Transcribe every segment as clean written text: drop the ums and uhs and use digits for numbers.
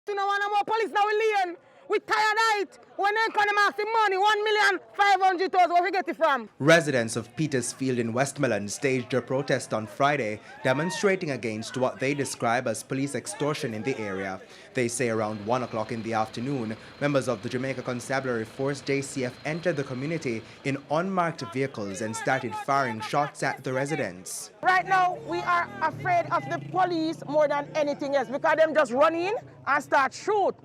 You know, no more police now we lean. We tired of it. When they come and ask the money, 1,500,000, where we get it from? Residents of Petersfield in Westmoreland staged a protest on Friday, demonstrating against what they describe as police extortion in the area. They say around 1 o'clock in the afternoon, members of the Jamaica Constabulary Force JCF entered the community in unmarked vehicles and started firing shots at the residents. Right now, we are afraid of the police more than anything else because them just run in and start shoot.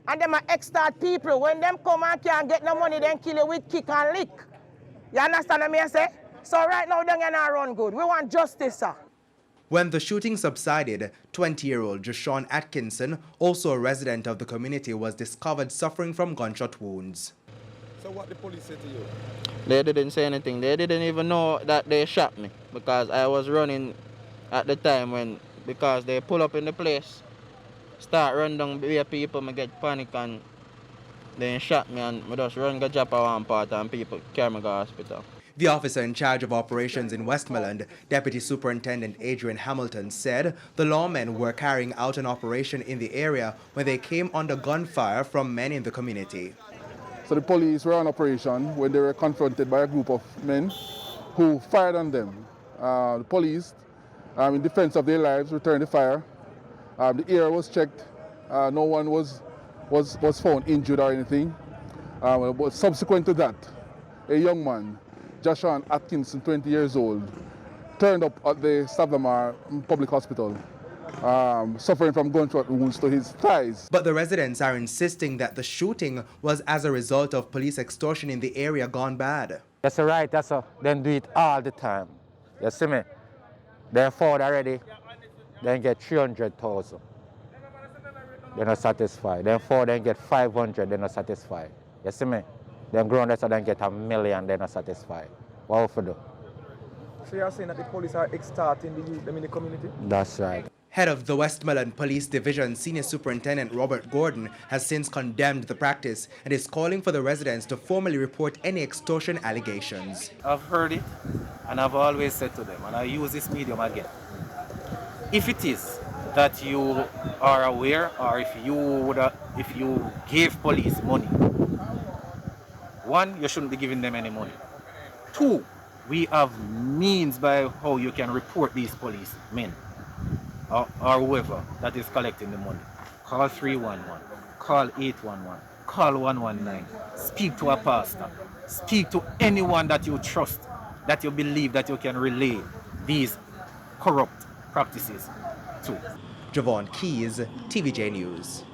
And them are extort people. When them come and can't get no money, then kill you with kick and lick. You understand what I say? So right now, they not run good. We want justice, sir. When the shooting subsided, 20-year-old Joshawn Atkinson, also a resident of the community, was discovered suffering from gunshot wounds. So what the police said to you? They didn't say anything. They didn't even know that they shot me because I was running at the time because they pull up in the place, start run down where people, me get panic and then shot me and me just run go drop a one part and people carry me to the hospital. The officer in charge of operations in Westmoreland, Deputy Superintendent Adrian Hamilton, said the lawmen were carrying out an operation in the area when they came under gunfire from men in the community. So the police were on operation when they were confronted by a group of men who fired on them. The police, in defense of their lives, returned the fire. The area was checked. No one was found injured or anything. But subsequent to that, a young man, Joshawn Atkinson, 20 years old, turned up at the Savlamar Public Hospital, suffering from gunshot wounds to his thighs. But the residents are insisting that the shooting was as a result of police extortion in the area gone bad. That's right, them do it all the time. You see me? They're forward already, then get 300,000. They're not satisfied. Then forward, then get 500, they're not satisfied. You see me? Them grown so then get $1 million, they're not satisfied. What for do? So you're saying that the police are extorting the youth them in the community? That's right. Head of the Westmoreland Police Division, Senior Superintendent Robert Gordon, has since condemned the practice and is calling for the residents to formally report any extortion allegations. I've heard it, and I've always said to them, and I use this medium again. If it is that you are aware, or if you gave police money, one, you shouldn't be giving them any money. Two, we have means by how you can report these policemen or whoever that is collecting the money. Call 311, call 811, call 119, speak to a pastor, speak to anyone that you trust, that you believe that you can relay these corrupt practices to. Javon Keys, TVJ News.